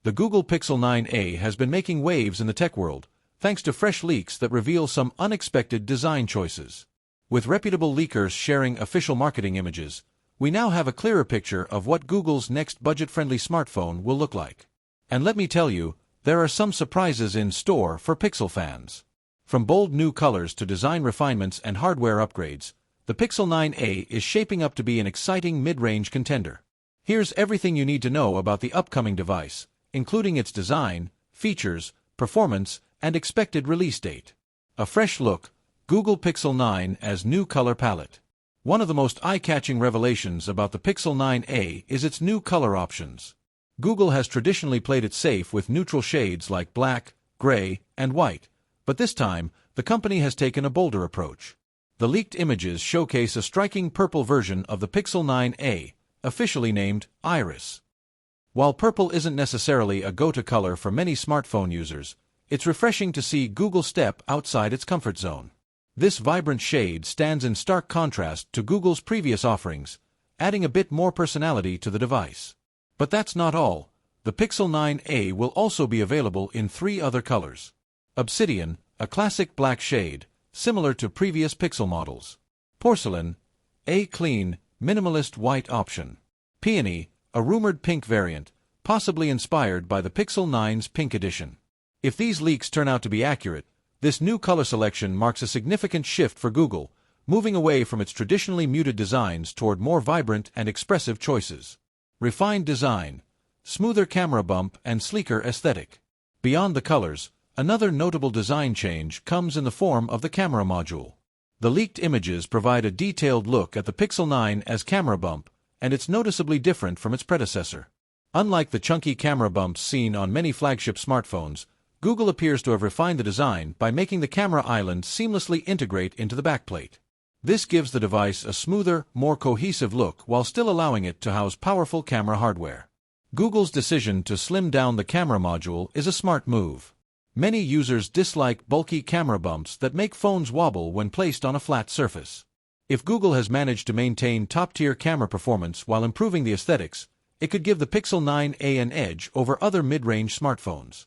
The Google Pixel 9a has been making waves in the tech world, thanks to fresh leaks that reveal some unexpected design choices. With reputable leakers sharing official marketing images, we now have a clearer picture of what Google's next budget-friendly smartphone will look like. And let me tell you, there are some surprises in store for Pixel fans. From bold new colors to design refinements and hardware upgrades, the Pixel 9a is shaping up to be an exciting mid-range contender. Here's everything you need to know about the upcoming device, including its design, features, performance, and expected release date. A fresh look, Google Pixel 9 as new color palette. One of the most eye-catching revelations about the Pixel 9a is its new color options. Google has traditionally played it safe with neutral shades like black, gray, and white, but this time, the company has taken a bolder approach. The leaked images showcase a striking purple version of the Pixel 9a, officially named Iris. While purple isn't necessarily a go-to color for many smartphone users, it's refreshing to see Google step outside its comfort zone. This vibrant shade stands in stark contrast to Google's previous offerings, adding a bit more personality to the device. But that's not all. The Pixel 9a will also be available in 3 other colors. Obsidian, a classic black shade, similar to previous Pixel models. Porcelain, a clean, minimalist white option. Peony, a rumored pink variant, possibly inspired by the Pixel 9's pink edition. If these leaks turn out to be accurate, this new color selection marks a significant shift for Google, moving away from its traditionally muted designs toward more vibrant and expressive choices. Refined design, smoother camera bump, and sleeker aesthetic. Beyond the colors, another notable design change comes in the form of the camera module. The leaked images provide a detailed look at the Pixel 9 as camera bump, and it's noticeably different from its predecessor. Unlike the chunky camera bumps seen on many flagship smartphones, Google appears to have refined the design by making the camera island seamlessly integrate into the backplate. This gives the device a smoother, more cohesive look while still allowing it to house powerful camera hardware. Google's decision to slim down the camera module is a smart move. Many users dislike bulky camera bumps that make phones wobble when placed on a flat surface. If Google has managed to maintain top-tier camera performance while improving the aesthetics, it could give the Pixel 9a an edge over other mid-range smartphones.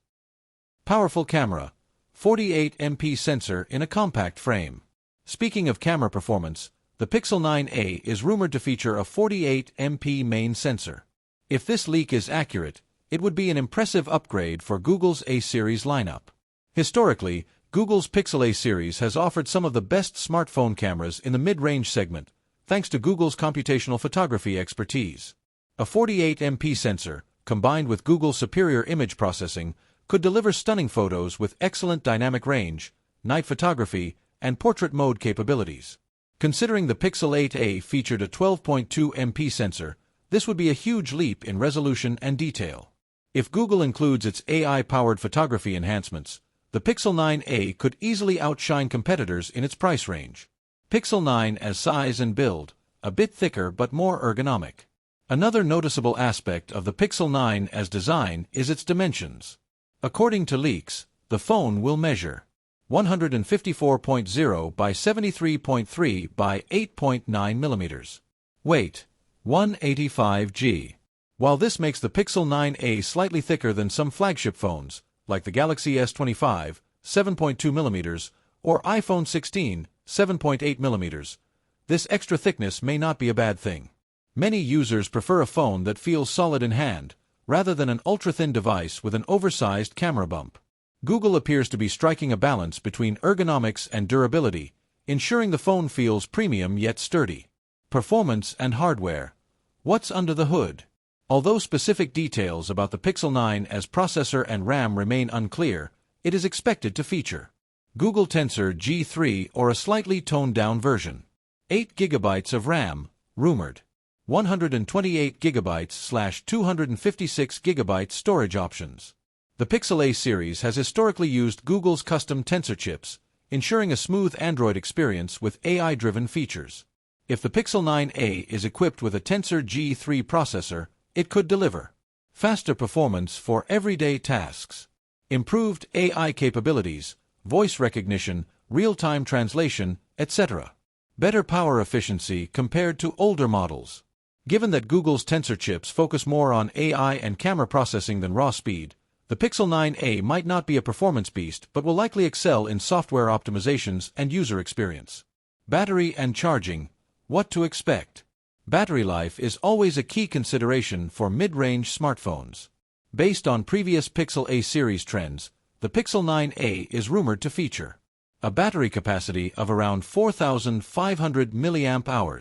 Powerful camera, 48MP sensor in a compact frame. Speaking of camera performance, the Pixel 9a is rumored to feature a 48MP main sensor. If this leak is accurate, it would be an impressive upgrade for Google's A-series lineup. Historically, Google's Pixel A-series has offered some of the best smartphone cameras in the mid-range segment, thanks to Google's computational photography expertise. A 48MP sensor, combined with Google's superior image processing, could deliver stunning photos with excellent dynamic range, night photography, and portrait mode capabilities. Considering the Pixel 8a featured a 12.2MP sensor, this would be a huge leap in resolution and detail. If Google includes its AI-powered photography enhancements, the Pixel 9a could easily outshine competitors in its price range. Pixel 9 as size and build, a bit thicker but more ergonomic. Another noticeable aspect of the Pixel 9 as design is its dimensions. According to leaks, the phone will measure 154.0 by 73.3 by 8.9 millimeters. Weight, 185 g. While this makes the Pixel 9a slightly thicker than some flagship phones, like the Galaxy S25, 7.2 millimeters, or iPhone 16, 7.8 millimeters, this extra thickness may not be a bad thing. Many users prefer a phone that feels solid in hand, rather than an ultra-thin device with an oversized camera bump. Google appears to be striking a balance between ergonomics and durability, ensuring the phone feels premium yet sturdy. Performance and hardware. What's under the hood? Although specific details about the Pixel 9 as processor and RAM remain unclear, it is expected to feature Google Tensor G3 or a slightly toned-down version. 8 GB of RAM, rumored. 128 GB/256 GB storage options. The Pixel A series has historically used Google's custom Tensor chips, ensuring a smooth Android experience with AI-driven features. If the Pixel 9a is equipped with a Tensor G3 processor, it could deliver faster performance for everyday tasks, improved AI capabilities, voice recognition, real-time translation, etc. Better power efficiency compared to older models. Given that Google's Tensor chips focus more on AI and camera processing than raw speed, the Pixel 9a might not be a performance beast but will likely excel in software optimizations and user experience. Battery and charging. What to expect? Battery life is always a key consideration for mid-range smartphones. Based on previous Pixel A series trends, the Pixel 9a is rumored to feature a battery capacity of around 4,500 mAh.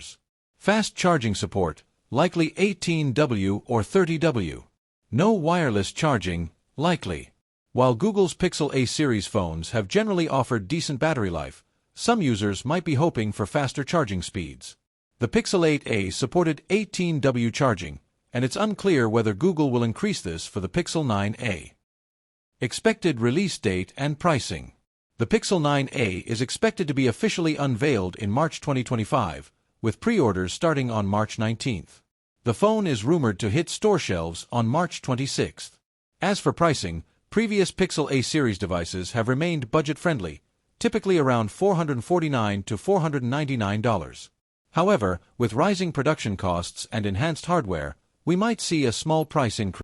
Fast charging support, likely 18W or 30W. No wireless charging, likely. While Google's Pixel A series phones have generally offered decent battery life, some users might be hoping for faster charging speeds. The Pixel 8a supported 18W charging, and it's unclear whether Google will increase this for the Pixel 9a. Expected release date and pricing. The Pixel 9a is expected to be officially unveiled in March 2025, with pre-orders starting on March 19th. The phone is rumored to hit store shelves on March 26th. As for pricing, previous Pixel A series devices have remained budget-friendly, typically around $449 to $499. However, with rising production costs and enhanced hardware, we might see a small price increase.